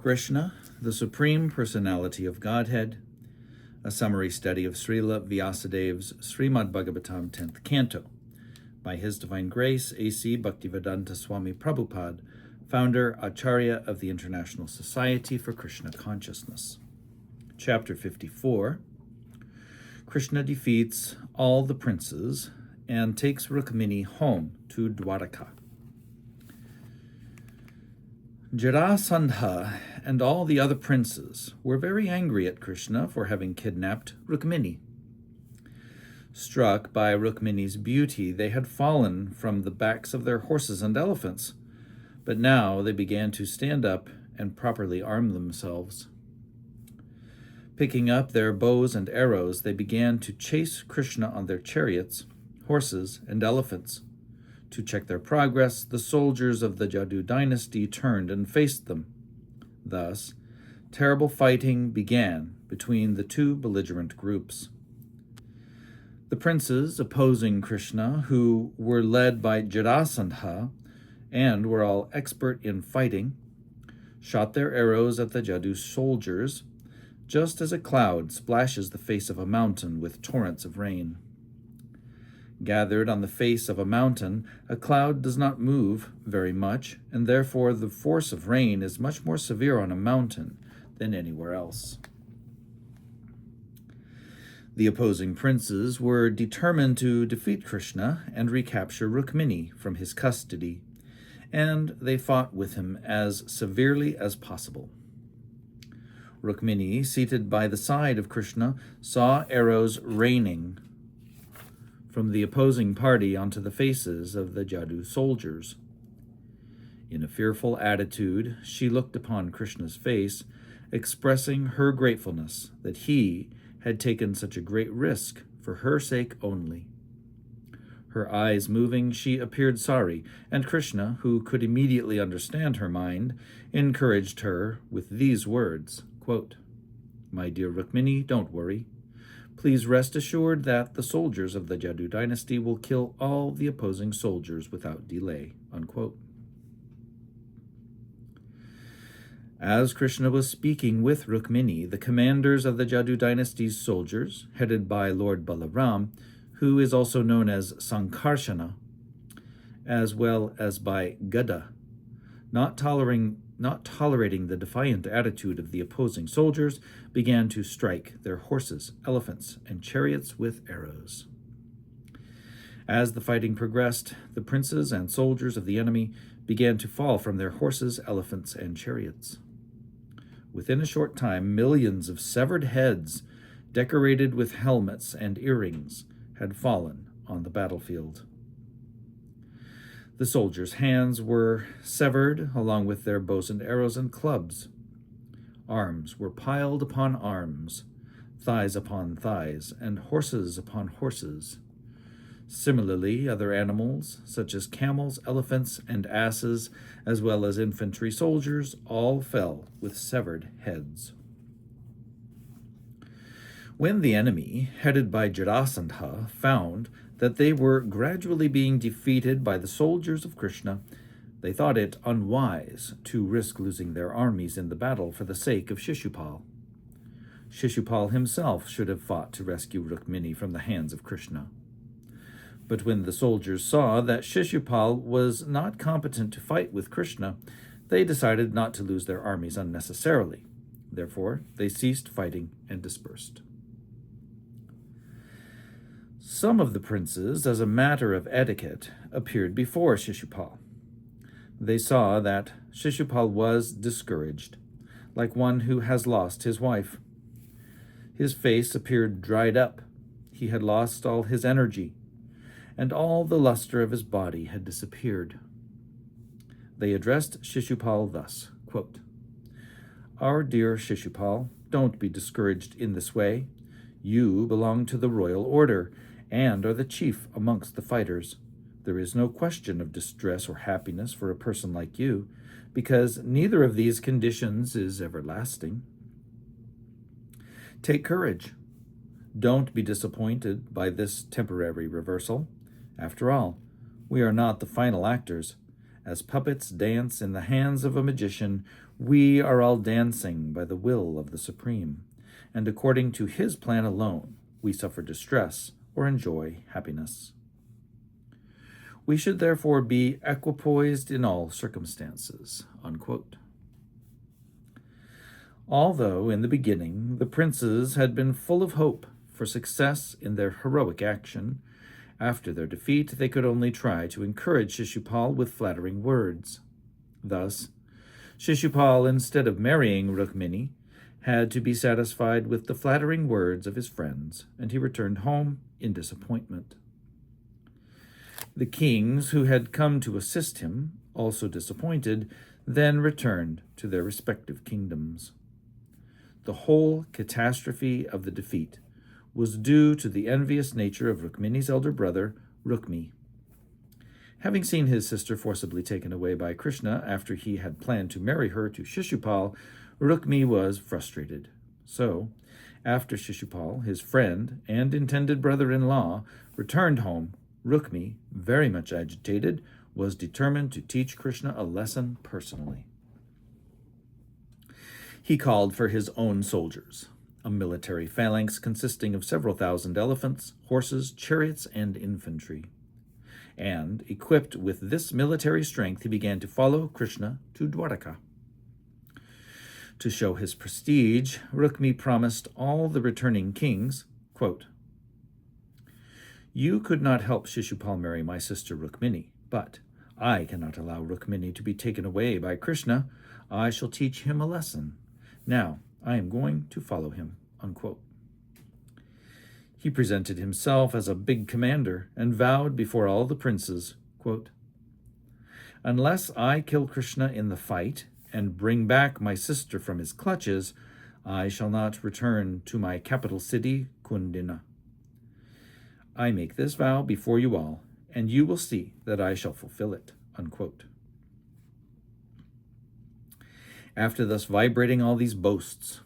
KRSNA, the Supreme Personality of Godhead, a summary study of Srila Vyasadev's Srimad Bhagavatam 10th Canto, by His Divine Grace, A.C. Bhaktivedanta Swami Prabhupada, founder, Acharya of the International Society for Krishna Consciousness. Chapter 54, Krishna defeats all the princes and takes Rukmini home to Dwaraka. Jarasandha and all the other princes were very angry at Krishna for having kidnapped Rukmini. Struck by Rukmini's beauty, they had fallen from the backs of their horses and elephants, but now they began to stand up and properly arm themselves. Picking up their bows and arrows, they began to chase Krishna on their chariots, horses, and elephants. To check their progress, the soldiers of the Jadu dynasty turned and faced them. Thus, terrible fighting began between the two belligerent groups. The princes opposing Krishna, who were led by Jarasandha and were all expert in fighting, shot their arrows at the Jadu soldiers, just as a cloud splashes the face of a mountain with torrents of rain. Gathered on the face of a mountain, a cloud does not move very much, and therefore the force of rain is much more severe on a mountain than anywhere else. The opposing princes were determined to defeat Krishna and recapture Rukmini from his custody, and they fought with him as severely as possible. Rukmini, seated by the side of Krishna, saw arrows raining from the opposing party onto the faces of the Jadu soldiers. In a fearful attitude, she looked upon Krishna's face, expressing her gratefulness that he had taken such a great risk for her sake only. Her eyes moving, she appeared sorry, and Krishna, who could immediately understand her mind, encouraged her with these words, quote, "My dear Rukmini, don't worry. Please rest assured that the soldiers of the Jadu dynasty will kill all the opposing soldiers without delay." Unquote. As Krishna was speaking with Rukmini, the commanders of the Jadu dynasty's soldiers, headed by Lord Balaram, who is also known as Sankarsana, as well as by Gada, not tolerating the defiant attitude of the opposing soldiers, began to strike their horses, elephants, and chariots with arrows. As the fighting progressed, the princes and soldiers of the enemy began to fall from their horses, elephants, and chariots. Within a short time, millions of severed heads, decorated with helmets and earrings, had fallen on the battlefield. The soldiers' hands were severed along with their bows and arrows and clubs. Arms were piled upon arms, thighs upon thighs, and horses upon horses. Similarly, other animals, such as camels, elephants, and asses, as well as infantry soldiers, all fell with severed heads. When the enemy, headed by Jarasandha, found that they were gradually being defeated by the soldiers of Krishna, they thought it unwise to risk losing their armies in the battle for the sake of Shishupal. Shishupal himself should have fought to rescue Rukmini from the hands of Krishna. But when the soldiers saw that Shishupal was not competent to fight with Krishna, they decided not to lose their armies unnecessarily. Therefore, they ceased fighting and dispersed. Some of the princes, as a matter of etiquette, appeared before Shishupal. They saw that Shishupal was discouraged, like one who has lost his wife. His face appeared dried up. He had lost all his energy, and all the luster of his body had disappeared. They addressed Shishupal thus, quote, "Our dear Shishupal, don't be discouraged in this way. You belong to the royal order, and are the chief amongst the fighters. There is no question of distress or happiness for a person like you, because neither of these conditions is everlasting. Take courage. Don't be disappointed by this temporary reversal. After all, we are not the final actors, As puppets dance in the hands of a magician, we are all dancing by the will of the Supreme, and according to his plan alone, we suffer distress or enjoy happiness. We should therefore be equipoised in all circumstances." Unquote. Although in the beginning the princes had been full of hope for success in their heroic action, after their defeat they could only try to encourage Shishupal with flattering words. Thus, Shishupal, instead of marrying Rukmini, had to be satisfied with the flattering words of his friends, and he returned home in disappointment. The kings who had come to assist him, also disappointed, then returned to their respective kingdoms. The whole catastrophe of the defeat was due to the envious nature of Rukmini's elder brother, Rukmi. Having seen his sister forcibly taken away by Krishna after he had planned to marry her to Shishupal, Rukmi was frustrated. So, after Shishupal, his friend and intended brother-in-law, returned home, Rukmi, very much agitated, was determined to teach Krishna a lesson personally. He called for his own soldiers, a military phalanx consisting of several thousand elephants, horses, chariots, and infantry. And, equipped with this military strength, he began to follow Krishna to Dwaraka. To show his prestige, Rukmi promised all the returning kings, quote, "You could not help Shishupal marry my sister Rukmini, but I cannot allow Rukmini to be taken away by Krishna. I shall teach him a lesson. Now, I am going to follow him." Unquote. He presented himself as a big commander and vowed before all the princes, quote, "Unless I kill Krishna in the fight and bring back my sister from his clutches, I shall not return to my capital city, Kundina. I make this vow before you all, and you will see that I shall fulfill it." Unquote. After thus vibrating all these boasts,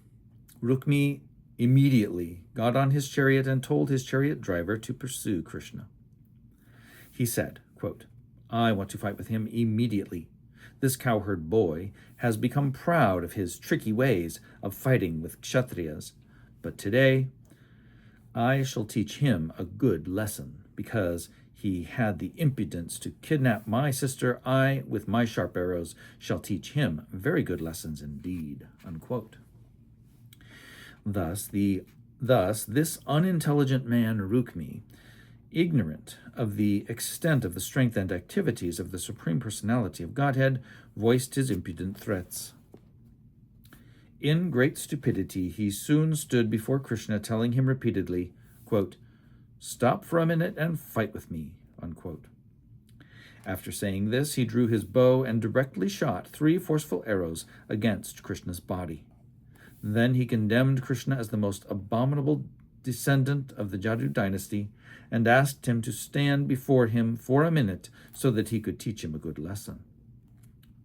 Rukmi immediately got on his chariot and told his chariot driver to pursue Krishna. He said, quote, "I want to fight with him immediately. This cowherd boy has become proud of his tricky ways of fighting with Kshatriyas, but today I shall teach him a good lesson, because he had the impudence to kidnap my sister. I, with my sharp arrows, shall teach him very good lessons indeed." Unquote. Thus, this unintelligent man, Rukmi, ignorant of the extent of the strength and activities of the Supreme Personality of Godhead, voiced his impudent threats. In great stupidity, he soon stood before Krishna, telling him repeatedly, quote, "Stop for a minute and fight with me." Unquote. After saying this, he drew his bow and directly shot 3 forceful arrows against Krishna's body. Then he condemned Krishna as the most abominable descendant of the Jadu dynasty and asked him to stand before him for a minute so that he could teach him a good lesson.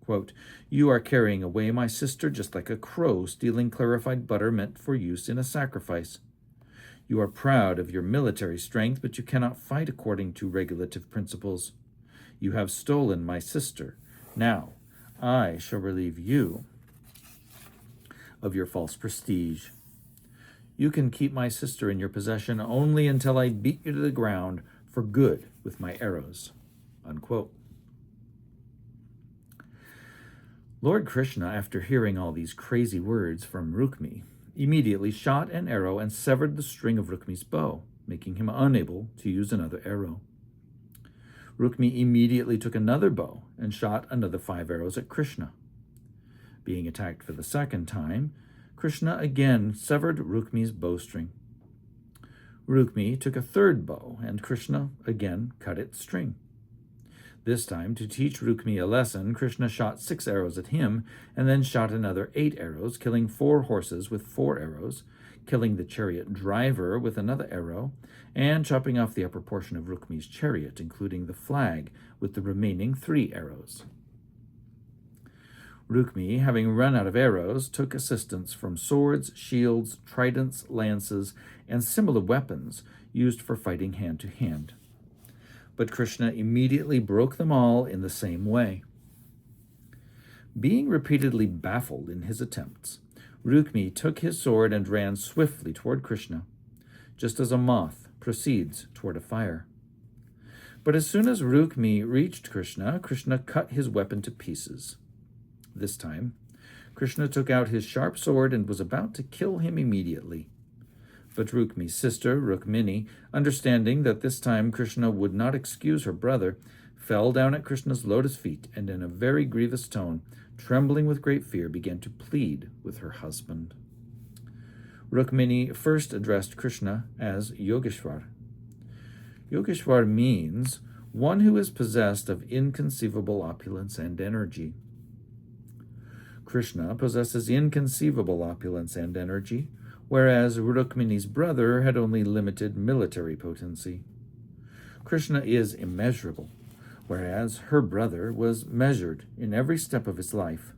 Quote, "You are carrying away my sister just like a crow stealing clarified butter meant for use in a sacrifice. You are proud of your military strength, but you cannot fight according to regulative principles. You have stolen my sister. Now, I shall relieve you of your false prestige. You can keep my sister in your possession only until I beat you to the ground for good with my arrows." Unquote. Lord Krishna, after hearing all these crazy words from Rukmi, immediately shot an arrow and severed the string of Rukmi's bow, making him unable to use another arrow. Rukmi immediately took another bow and shot another 5 arrows at Krishna. Being attacked for the second time, Krishna again severed Rukmi's bowstring. Rukmi took a third bow, and Krishna again cut its string. This time, to teach Rukmi a lesson, Krishna shot 6 arrows at him, and then shot another 8 arrows, killing 4 horses with 4 arrows, killing the chariot driver with another arrow, and chopping off the upper portion of Rukmi's chariot, including the flag, with the remaining 3 arrows. Rukmi, having run out of arrows, took assistance from swords, shields, tridents, lances, and similar weapons used for fighting hand to hand. But Krishna immediately broke them all in the same way. Being repeatedly baffled in his attempts, Rukmi took his sword and ran swiftly toward Krishna, just as a moth proceeds toward a fire. But as soon as Rukmi reached Krishna, Krishna cut his weapon to pieces. This time, Krishna took out his sharp sword and was about to kill him immediately. But Rukmi's sister, Rukmini, understanding that this time Krishna would not excuse her brother, fell down at Krishna's lotus feet and in a very grievous tone, trembling with great fear, began to plead with her husband. Rukmini first addressed Krishna as Yogeshwar. Yogeshwar means one who is possessed of inconceivable opulence and energy. Krishna possesses inconceivable opulence and energy, whereas Rukmini's brother had only limited military potency. Krishna is immeasurable, whereas her brother was measured in every step of his life.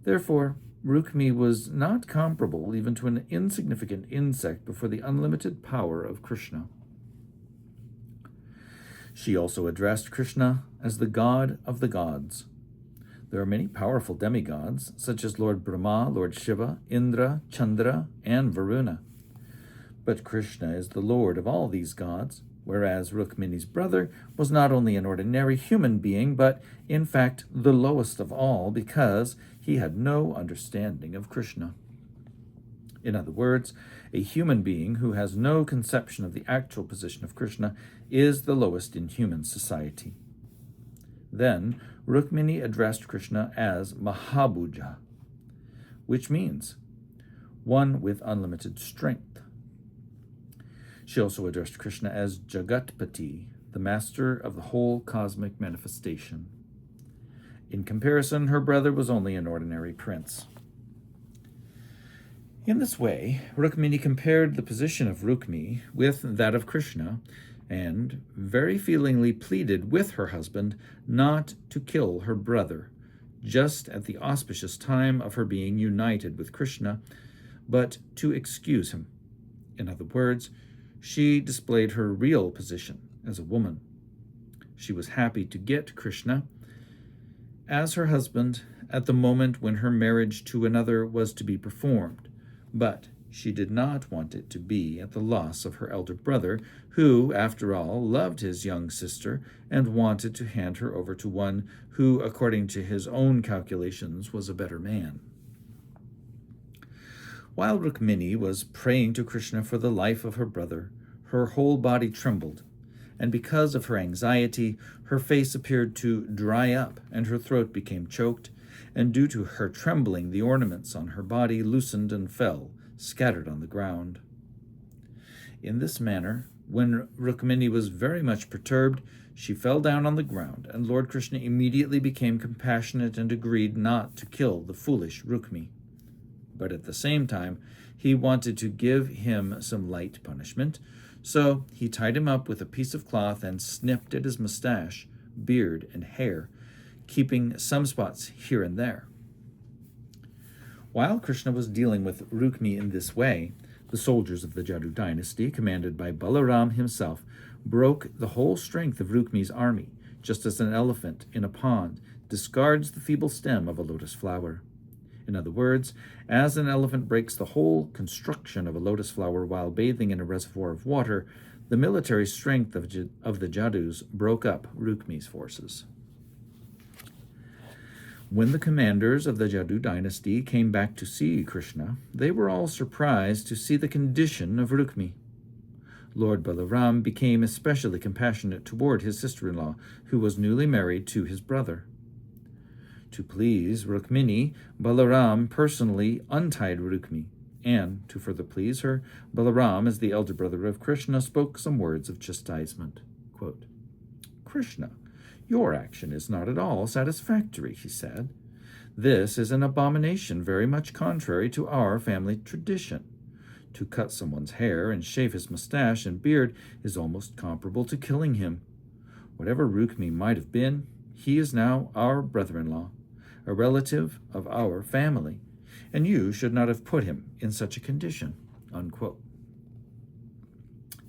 Therefore, Rukmi was not comparable even to an insignificant insect before the unlimited power of Krishna. She also addressed Krishna as the god of the gods. There are many powerful demigods, such as Lord Brahma, Lord Shiva, Indra, Chandra, and Varuna. But Krishna is the lord of all these gods, whereas Rukmini's brother was not only an ordinary human being, but in fact the lowest of all, because he had no understanding of Krishna. In other words, a human being who has no conception of the actual position of Krishna is the lowest in human society. Then Rukmini addressed Krishna as Mahabhuja, which means one with unlimited strength. She also addressed Krishna as Jagatpati, the master of the whole cosmic manifestation. In comparison, her brother was only an ordinary prince. In this way, Rukmini compared the position of Rukmi with that of Krishna, and very feelingly pleaded with her husband not to kill her brother, just at the auspicious time of her being united with Krishna, but to excuse him. In other words, she displayed her real position as a woman. She was happy to get Krishna as her husband at the moment when her marriage to another was to be performed, but she did not want it to be at the loss of her elder brother, who, after all, loved his young sister and wanted to hand her over to one who, according to his own calculations, was a better man. While Rukmini was praying to Krishna for the life of her brother, her whole body trembled, and because of her anxiety, her face appeared to dry up and her throat became choked, and due to her trembling, the ornaments on her body loosened and fell, scattered on the ground. In this manner, when Rukmini was very much perturbed, she fell down on the ground, and Lord Krishna immediately became compassionate and agreed not to kill the foolish Rukmi. But at the same time, he wanted to give him some light punishment, so he tied him up with a piece of cloth and snipped at his mustache, beard, and hair, keeping some spots here and there. While Krishna was dealing with Rukmi in this way, the soldiers of the Jadu dynasty, commanded by Balaram himself, broke the whole strength of Rukmi's army, just as an elephant in a pond discards the feeble stem of a lotus flower. In other words, as an elephant breaks the whole construction of a lotus flower while bathing in a reservoir of water, the military strength of the Jadus broke up Rukmi's forces. When the commanders of the Jadu dynasty came back to see Krishna, they were all surprised to see the condition of Rukmi. Lord Balaram became especially compassionate toward his sister-in-law, who was newly married to his brother. To please Rukmini, Balaram personally untied Rukmi, and, to further please her, Balaram, as the elder brother of Krishna, spoke some words of chastisement. Quote, "Krishna, your action is not at all satisfactory," he said. "This is an abomination very much contrary to our family tradition. To cut someone's hair and shave his mustache and beard is almost comparable to killing him. Whatever Rukmi might have been, he is now our brother-in-law, a relative of our family, and you should not have put him in such a condition." Unquote.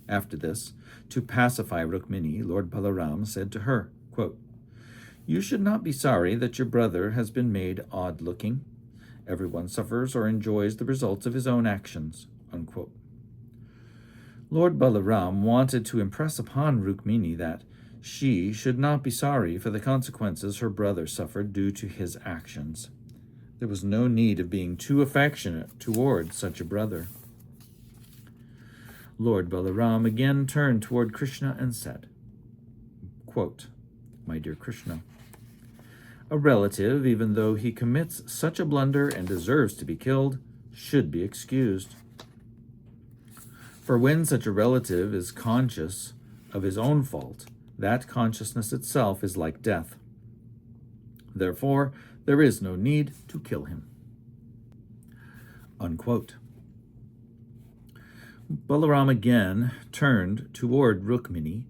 After this, to pacify Rukmini, Lord Balaram said to her, quote, You should not be sorry that your brother has been made odd-looking. Everyone suffers or enjoys the results of his own actions." Unquote. Lord Balaram wanted to impress upon Rukmini that she should not be sorry for the consequences her brother suffered due to his actions. There was no need of being too affectionate toward such a brother. Lord Balaram again turned toward Krishna and said, quote, "My dear Krishna, a relative, even though he commits such a blunder and deserves to be killed, should be excused. For when such a relative is conscious of his own fault, that consciousness itself is like death. Therefore, there is no need to kill him." Unquote. Balaram again turned toward Rukmini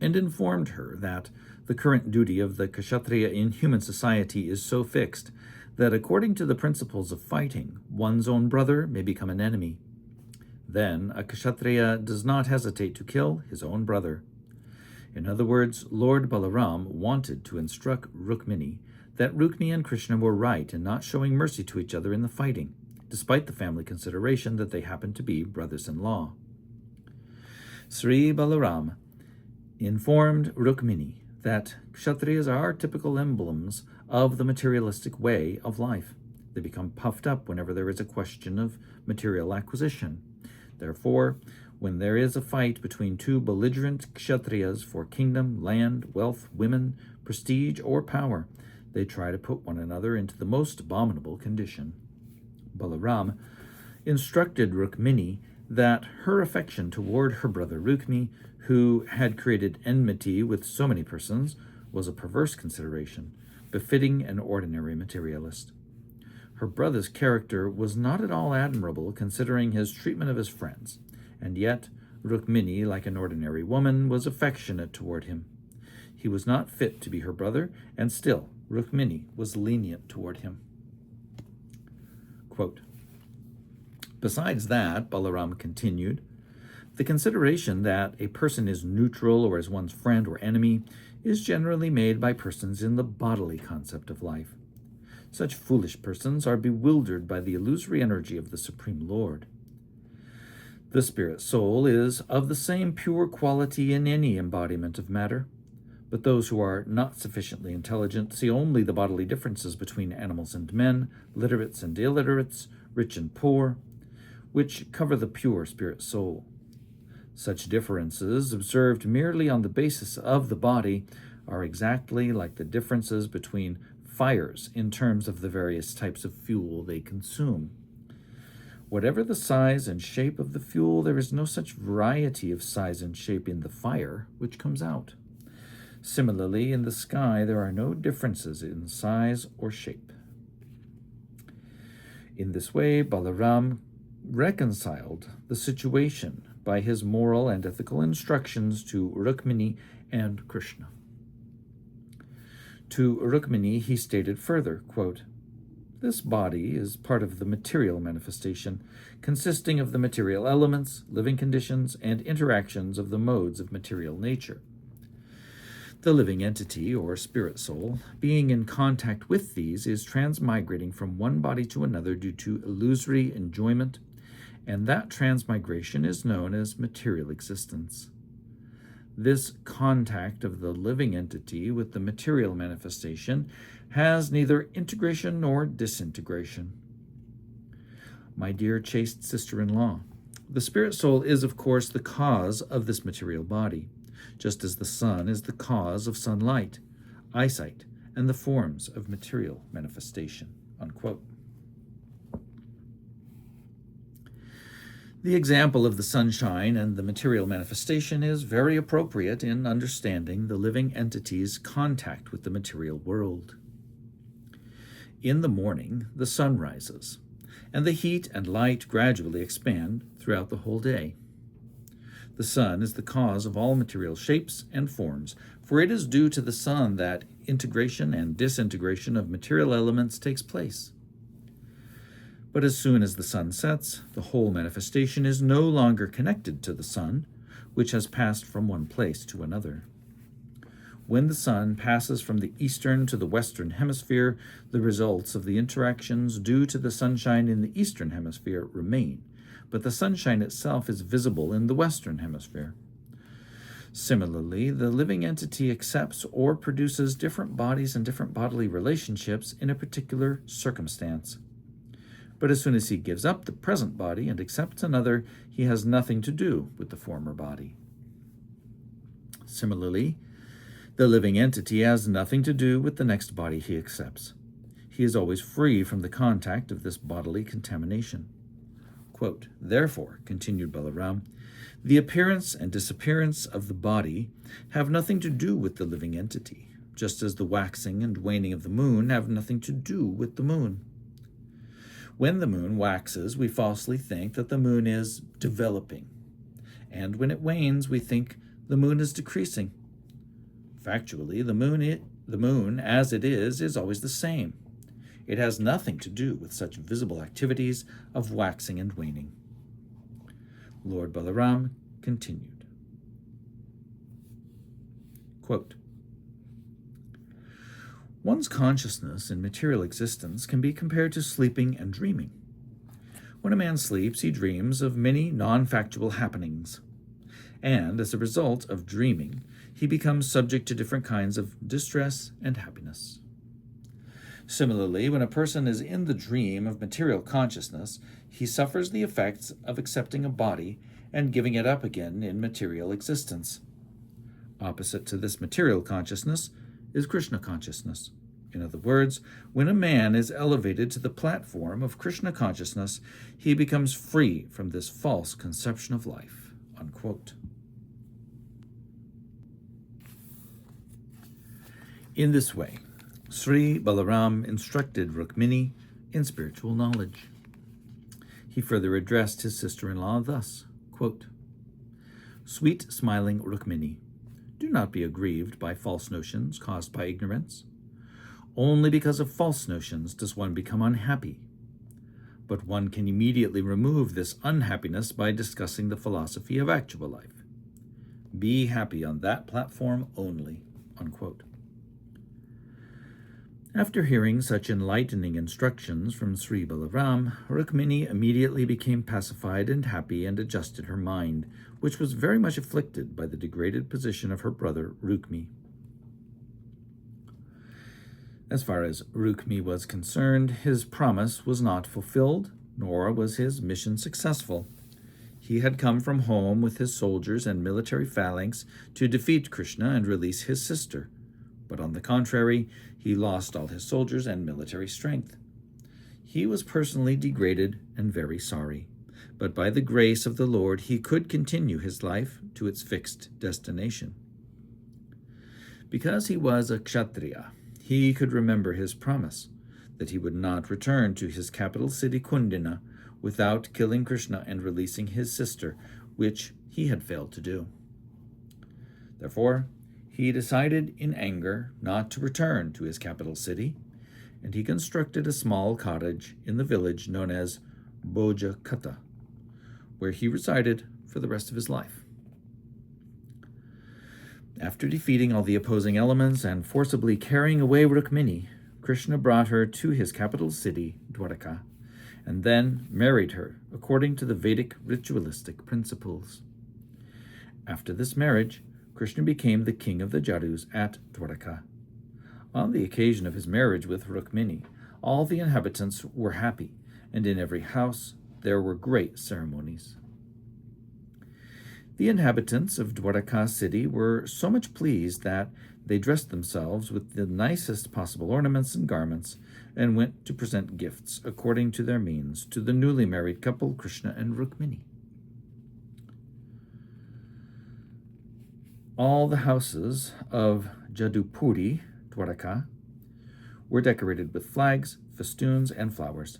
and informed her that the current duty of the Kshatriya in human society is so fixed that according to the principles of fighting, one's own brother may become an enemy. Then a Kshatriya does not hesitate to kill his own brother. In other words, Lord Balaram wanted to instruct Rukmini that Rukmini and Krishna were right in not showing mercy to each other in the fighting, despite the family consideration that they happened to be brothers-in-law. Sri Balaram informed Rukmini that Kshatriyas are typical emblems of the materialistic way of life. They become puffed up whenever there is a question of material acquisition. Therefore, when there is a fight between two belligerent Kshatriyas for kingdom, land, wealth, women, prestige, or power, they try to put one another into the most abominable condition. Balaram instructed Rukmini that her affection toward her brother Rukmi, who had created enmity with so many persons, was a perverse consideration, befitting an ordinary materialist. Her brother's character was not at all admirable considering his treatment of his friends, and yet Rukmini, like an ordinary woman, was affectionate toward him. He was not fit to be her brother, and still Rukmini was lenient toward him. Quote, "Besides that," Balaram continued, "the consideration that a person is neutral or is one's friend or enemy is generally made by persons in the bodily concept of life. Such foolish persons are bewildered by the illusory energy of the Supreme Lord. The spirit soul is of the same pure quality in any embodiment of matter, but those who are not sufficiently intelligent see only the bodily differences between animals and men, literates and illiterates, rich and poor, which cover the pure spirit soul. Such differences, observed merely on the basis of the body, are exactly like the differences between fires in terms of the various types of fuel they consume. Whatever the size and shape of the fuel, there is no such variety of size and shape in the fire which comes out. Similarly, in the sky, there are no differences in size or shape." In this way, Balaram reconciled the situation by his moral and ethical instructions to Rukmini and Krishna. To Rukmini, he stated further, quote, "This body is part of the material manifestation, consisting of the material elements, living conditions, and interactions of the modes of material nature. The living entity, or spirit soul, being in contact with these, is transmigrating from one body to another due to illusory enjoyment, and that transmigration is known as material existence. This contact of the living entity with the material manifestation has neither integration nor disintegration. My dear chaste sister-in-law, the spirit soul is, of course, the cause of this material body, just as the sun is the cause of sunlight, eyesight, and the forms of material manifestation." Unquote. The example of the sunshine and the material manifestation is very appropriate in understanding the living entity's contact with the material world. In the morning, the sun rises, and the heat and light gradually expand throughout the whole day. The sun is the cause of all material shapes and forms, for it is due to the sun that integration and disintegration of material elements takes place. But as soon as the sun sets, the whole manifestation is no longer connected to the sun, which has passed from one place to another. When the sun passes from the eastern to the western hemisphere, the results of the interactions due to the sunshine in the eastern hemisphere remain, but the sunshine itself is visible in the western hemisphere. Similarly, the living entity accepts or produces different bodies and different bodily relationships in a particular circumstance. But as soon as he gives up the present body and accepts another, he has nothing to do with the former body. Similarly, the living entity has nothing to do with the next body he accepts. He is always free from the contact of this bodily contamination. Quote, "Therefore," continued Balaram, "the appearance and disappearance of the body have nothing to do with the living entity, just as the waxing and waning of the moon have nothing to do with the moon. When the moon waxes, we falsely think that the moon is developing, and when it wanes, we think the moon is decreasing. Factually, the moon, as it is always the same. It has nothing to do with such visible activities of waxing and waning." Lord Balaram continued. Quote, "One's consciousness in material existence can be compared to sleeping and dreaming. When a man sleeps, he dreams of many non-factual happenings, and as a result of dreaming, he becomes subject to different kinds of distress and happiness. Similarly, when a person is in the dream of material consciousness, he suffers the effects of accepting a body and giving it up again in material existence. Opposite to this material consciousness is Krishna consciousness. In other words, when a man is elevated to the platform of Krishna consciousness, he becomes free from this false conception of life." Unquote. In this way, Sri Balaram instructed Rukmini in spiritual knowledge. He further addressed his sister-in-law thus, quote, "Sweet smiling Rukmini, do not be aggrieved by false notions caused by ignorance. Only because of false notions does one become unhappy. But one can immediately remove this unhappiness by discussing the philosophy of actual life. Be happy on that platform only." Unquote. After hearing such enlightening instructions from Sri Balaram, Rukmini immediately became pacified and happy and adjusted her mind, which was very much afflicted by the degraded position of her brother Rukmi. As far as Rukmi was concerned, his promise was not fulfilled, nor was his mission successful. He had come from home with his soldiers and military phalanx to defeat Krishna and release his sister. But on the contrary, he lost all his soldiers and military strength. He was personally degraded and very sorry, but by the grace of the Lord he could continue his life to its fixed destination. Because he was a Kshatriya, he could remember his promise that he would not return to his capital city Kundina without killing Krishna and releasing his sister, which he had failed to do. Therefore, he decided in anger not to return to his capital city, and he constructed a small cottage in the village known as Bhoja Kata, where he resided for the rest of his life. After defeating all the opposing elements and forcibly carrying away Rukmini, Krishna brought her to his capital city, Dwaraka, and then married her according to the Vedic ritualistic principles. After this marriage, Krishna became the king of the Jadus at Dwaraka. On the occasion of his marriage with Rukmini, all the inhabitants were happy, and in every house there were great ceremonies. The inhabitants of Dwaraka city were so much pleased that they dressed themselves with the nicest possible ornaments and garments and went to present gifts according to their means to the newly married couple Krishna and Rukmini. All the houses of Jadupuri, Dwaraka, were decorated with flags, festoons, and flowers.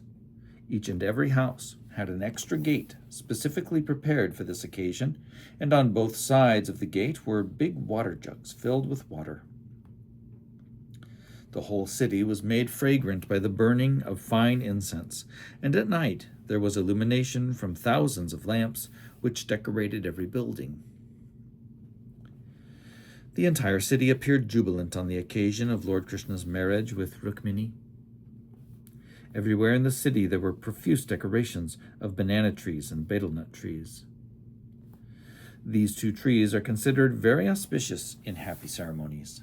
Each and every house had an extra gate specifically prepared for this occasion, and on both sides of the gate were big water jugs filled with water. The whole city was made fragrant by the burning of fine incense, and at night there was illumination from thousands of lamps which decorated every building. The entire city appeared jubilant on the occasion of Lord Krishna's marriage with Rukmini. Everywhere in the city there were profuse decorations of banana trees and betel nut trees. These two trees are considered very auspicious in happy ceremonies.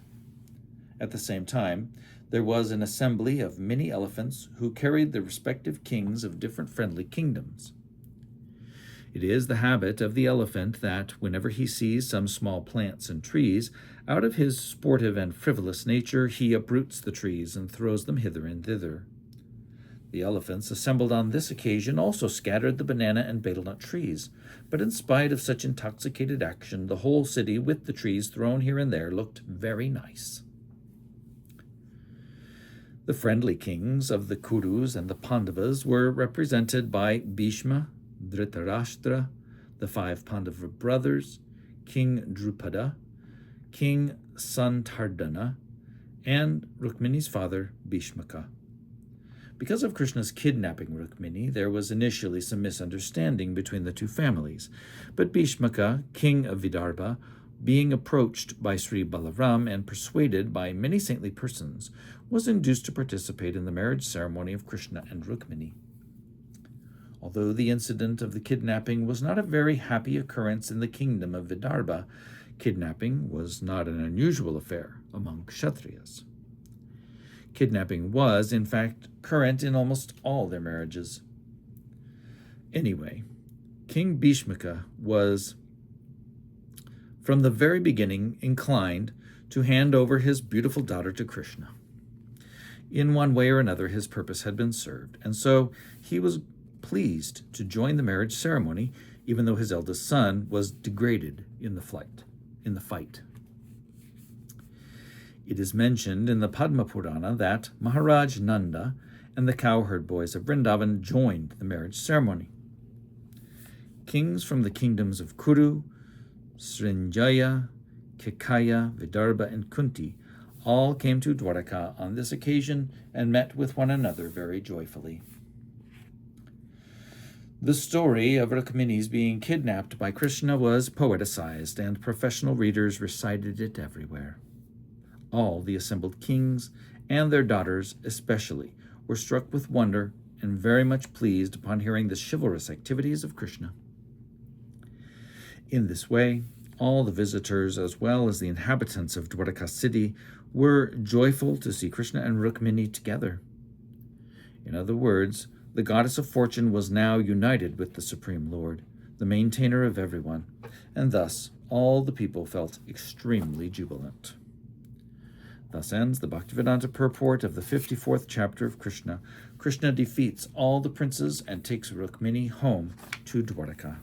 At the same time, there was an assembly of many elephants who carried the respective kings of different friendly kingdoms. It is the habit of the elephant that, whenever he sees some small plants and trees, out of his sportive and frivolous nature he uproots the trees and throws them hither and thither. The elephants assembled on this occasion also scattered the banana and betel nut trees, but in spite of such intoxicated action, the whole city, with the trees thrown here and there, looked very nice. The friendly kings of the Kurus and the Pandavas were represented by Bhishma, Dhritarashtra, the 5 Pandava brothers, King Drupada, King Santardana, and Rukmini's father, Bhishmaka. Because of Krishna's kidnapping Rukmini, there was initially some misunderstanding between the two families, but Bhishmaka, king of Vidarbha, being approached by Sri Balaram and persuaded by many saintly persons, was induced to participate in the marriage ceremony of Krishna and Rukmini. Although the incident of the kidnapping was not a very happy occurrence in the kingdom of Vidarbha, kidnapping was not an unusual affair among Kshatriyas. Kidnapping was, in fact, current in almost all their marriages. Anyway, King Bhishmaka was, from the very beginning, inclined to hand over his beautiful daughter to Krishna. In one way or another, his purpose had been served, and so he was pleased to join the marriage ceremony, even though his eldest son was degraded in the fight. It is mentioned in the Padma Purana that Maharaj Nanda and the cowherd boys of Vrindavan joined the marriage ceremony. Kings from the kingdoms of Kuru, Srinjaya, Kekaya, Vidarbha, and Kunti all came to Dwaraka on this occasion and met with one another very joyfully. The story of Rukmini's being kidnapped by Krishna was poeticized, and professional readers recited it everywhere. All the assembled kings, and their daughters especially, were struck with wonder and very much pleased upon hearing the chivalrous activities of Krishna. In this way, all the visitors, as well as the inhabitants of Dwaraka city, were joyful to see Krishna and Rukmini together. In other words, the goddess of fortune was now united with the Supreme Lord, the maintainer of everyone, and thus all the people felt extremely jubilant. Thus ends the Bhaktivedanta purport of the 54th chapter of Krishna. Krishna defeats all the princes and takes Rukmini home to Dwaraka.